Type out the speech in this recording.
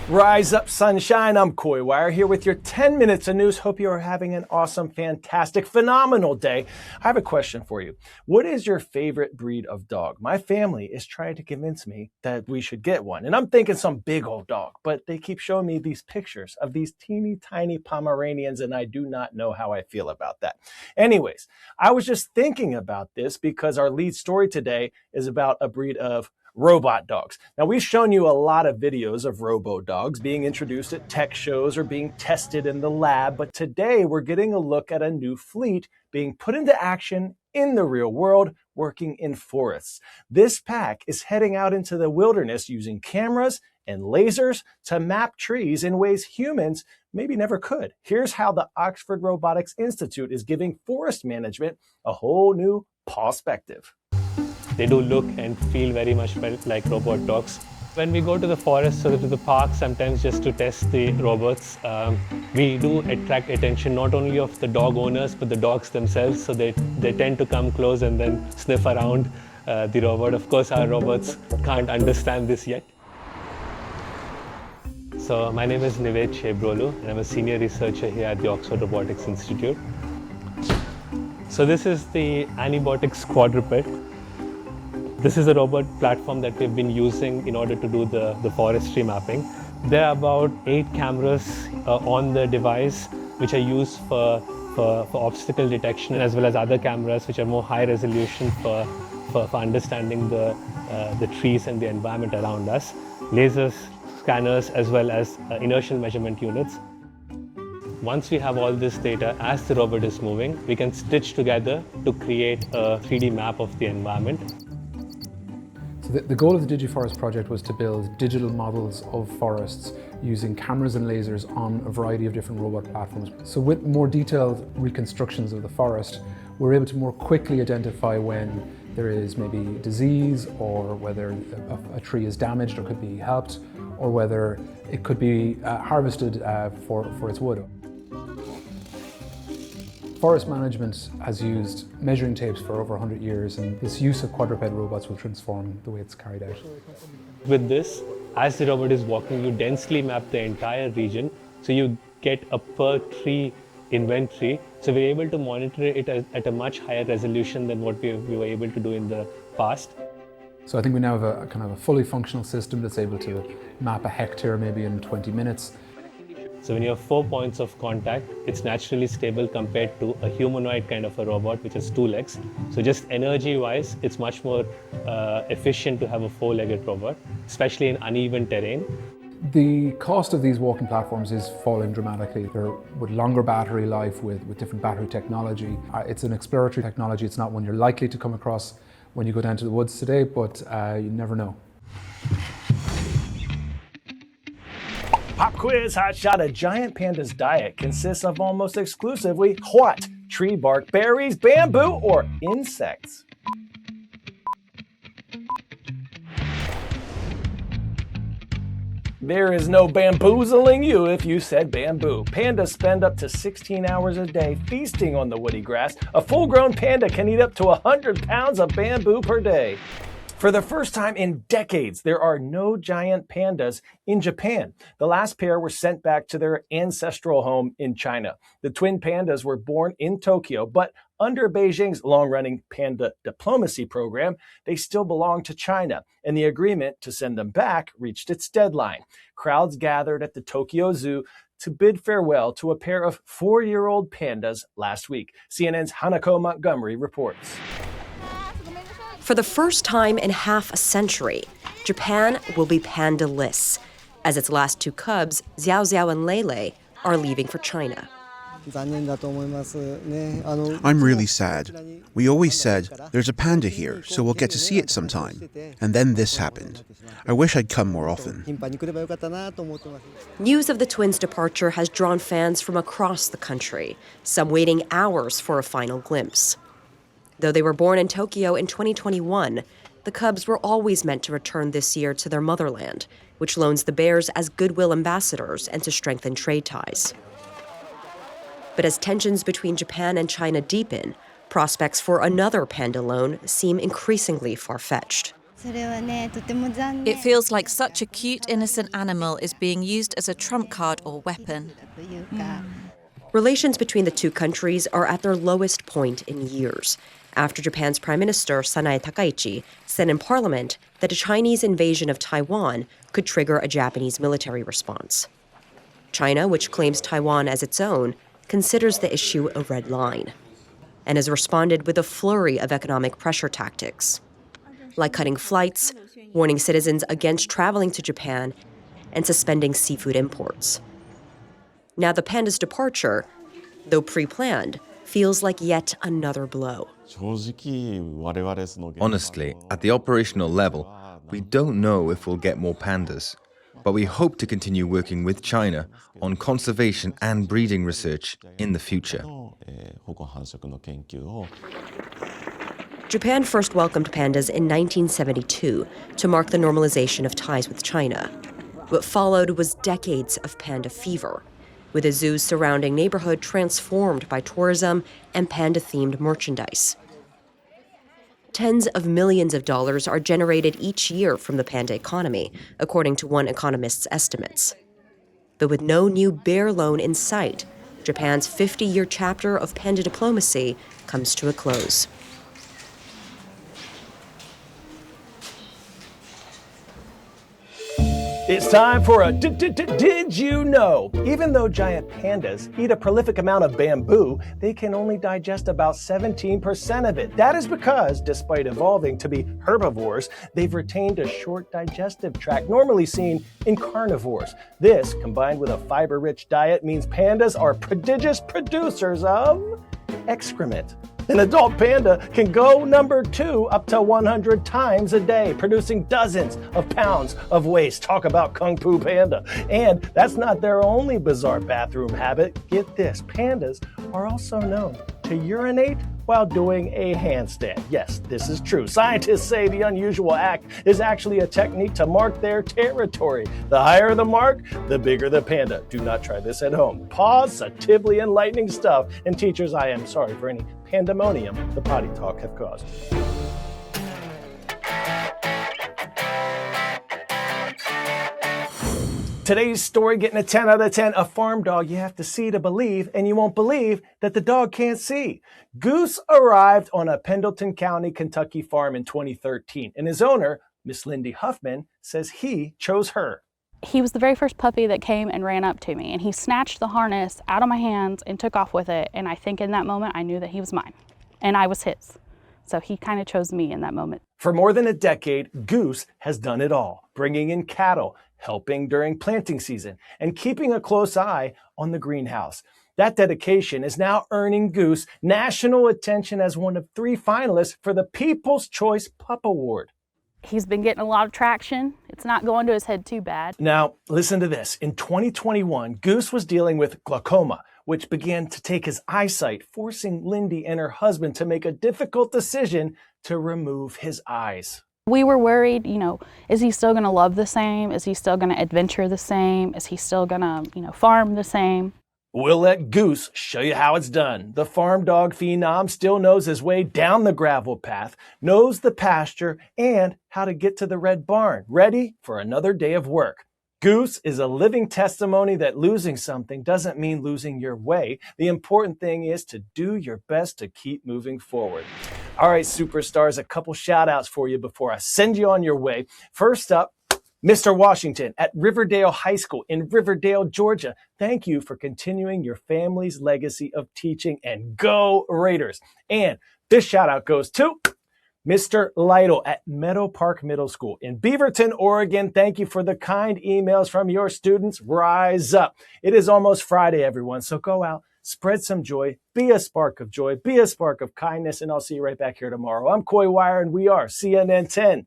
Rise up, sunshine. I'm Coy Wire here with your 10 minutes of news. Hope you are having an awesome, fantastic, phenomenal day. I have a question for you. What is your favorite breed of dog? My family is trying to convince me that we should get one. And I'm thinking some big old dog, but they keep showing me these pictures of these teeny tiny Pomeranians, and I do not know how I feel about that. Anyways, I was just thinking about this because our lead story today is about a breed of robot dogs. Now, we've shown you a lot of videos of robo dogs being introduced at tech shows or being tested in the lab, but today we're getting a look at a new fleet being put into action in the real world, working in forests. This pack is heading out into the wilderness using cameras and lasers to map trees in ways humans maybe never could. Here's how the Oxford Robotics Institute is giving forest management a whole new perspective. They do look and feel very much like robot dogs. When we go to the forest or to the park, sometimes just to test the robots, we do attract attention not only of the dog owners, but the dogs themselves. So they tend to come close and then sniff around the robot. Of course, our robots can't understand this yet. So my name is Nivet Chebrolu, and I'm a senior researcher here at the Oxford Robotics Institute. So this is the Anibotics quadruped. This is a robot platform that we've been using in order to do the forestry mapping. There are about 8 cameras on the device, which are used for obstacle detection, as well as other cameras which are more high resolution for understanding the trees and the environment around us. Lasers, scanners, as well as inertial measurement units. Once we have all this data, as the robot is moving, we can stitch together to create a 3D map of the environment. So the goal of the DigiForest project was to build digital models of forests using cameras and lasers on a variety of different robot platforms. So with more detailed reconstructions of the forest, we're able to more quickly identify when there is maybe disease, or whether a tree is damaged or could be helped, or whether it could be harvested for its wood. Forest management has used measuring tapes for over 100 years, and this use of quadruped robots will transform the way it's carried out. With this, as the robot is walking, you densely map the entire region, so you get a per tree inventory. So we're able to monitor it at a much higher resolution than what we were able to do in the past. So I think we now have a kind of a fully functional system that's able to map a hectare maybe in 20 minutes. So when you have 4 points of contact, it's naturally stable compared to a humanoid kind of a robot, which has 2 legs. So just energy-wise, it's much more efficient to have a 4-legged robot, especially in uneven terrain. The cost of these walking platforms is falling dramatically. They're with longer battery life, with different battery technology. It's an exploratory technology. It's not one you're likely to come across when you go down to the woods today, but you never know. Pop quiz, hot shot. A giant panda's diet consists of almost exclusively what? Tree bark, berries, bamboo, or insects? There is no bamboozling you if you said bamboo. Pandas spend up to 16 hours a day feasting on the woody grass. A full-grown panda can eat up to 100 pounds of bamboo per day. For the first time in decades, there are no giant pandas in Japan. The last pair were sent back to their ancestral home in China. The twin pandas were born in Tokyo, but under Beijing's long-running panda diplomacy program, they still belong to China, and the agreement to send them back reached its deadline. Crowds gathered at the Tokyo Zoo to bid farewell to a pair of 4-year-old pandas last week. CNN's Hanako Montgomery reports. For the first time in half a century, Japan will be panda-less, as its last 2 cubs, Xiao Xiao and Lele, are leaving for China. I'm really sad. We always said, there's a panda here, so we'll get to see it sometime. And then this happened. I wish I'd come more often. News of the twins' departure has drawn fans from across the country, some waiting hours for a final glimpse. Though they were born in Tokyo in 2021, the cubs were always meant to return this year to their motherland, which loans the bears as goodwill ambassadors and to strengthen trade ties. But as tensions between Japan and China deepen, prospects for another panda loan seem increasingly far-fetched. It feels like such a cute, innocent animal is being used as a trump card or weapon. Relations between the two countries are at their lowest point in years, after Japan's Prime Minister Sanae Takaichi said in Parliament that a Chinese invasion of Taiwan could trigger a Japanese military response. China, which claims Taiwan as its own, considers the issue a red line and has responded with a flurry of economic pressure tactics, like cutting flights, warning citizens against traveling to Japan, and suspending seafood imports. Now the Panda's departure, though pre-planned, feels like yet another blow. Honestly, at the operational level, we don't know if we'll get more pandas, but we hope to continue working with China on conservation and breeding research in the future. Japan first welcomed pandas in 1972 to mark the normalization of ties with China. What followed was decades of panda fever, with a zoo's surrounding neighborhood transformed by tourism and panda-themed merchandise. Tens of millions of dollars are generated each year from the panda economy, according to one economist's estimates. But with no new bear loan in sight, Japan's 50-year chapter of panda diplomacy comes to a close. It's time for a Did You Know? Even though giant pandas eat a prolific amount of bamboo, they can only digest about 17% of it. That is because, despite evolving to be herbivores, they've retained a short digestive tract normally seen in carnivores. This, combined with a fiber-rich diet, means pandas are prodigious producers of excrement. An adult panda can go number 2 up to 100 times a day, producing dozens of pounds of waste. Talk about Kung Fu Panda. And that's not their only bizarre bathroom habit. Get this, pandas are also known to urinate while doing a handstand. Yes, this is true. Scientists say the unusual act is actually a technique to mark their territory. The higher the mark, the bigger the panda. Do not try this at home. Positively enlightening stuff. And teachers, I am sorry for any pandemonium the potty talk have caused. Today's story getting a 10 out of 10. A farm dog you have to see to believe, and you won't believe that the dog can't see. Goose arrived on a Pendleton County, Kentucky farm in 2013, and his owner, Miss Lindy Huffman, says he chose her. He was the very first puppy that came and ran up to me, and he snatched the harness out of my hands and took off with it, and I think in that moment I knew that he was mine, and I was his. So he kind of chose me in that moment. For more than a decade, Goose has done it all, bringing in cattle, helping during planting season, and keeping a close eye on the greenhouse. That dedication is now earning Goose national attention as one of 3 finalists for the People's Choice Pup Award. He's been getting a lot of traction. It's not going to his head too bad. Now, listen to this. In 2021, Goose was dealing with glaucoma, which began to take his eyesight, forcing Lindy and her husband to make a difficult decision to remove his eyes. We were worried, is he still going to love the same? Is he still going to adventure the same? Is he still going to, farm the same? We'll let Goose show you how it's done. The farm dog phenom still knows his way down the gravel path, knows the pasture, and how to get to the red barn, ready for another day of work. Goose is a living testimony that losing something doesn't mean losing your way. The important thing is to do your best to keep moving forward. All right, superstars, a couple shout outs for you before I send you on your way. First up, Mr. Washington at Riverdale High School in Riverdale, Georgia. Thank you for continuing your family's legacy of teaching, and go Raiders. And this shout out goes to Mr. Lytle at Meadow Park Middle School in Beaverton, Oregon. Thank you for the kind emails from your students. Rise up. It is almost Friday, everyone, so go out, spread some joy, be a spark of joy, be a spark of kindness, and I'll see you right back here tomorrow. I'm Coy Wire, and we are CNN 10.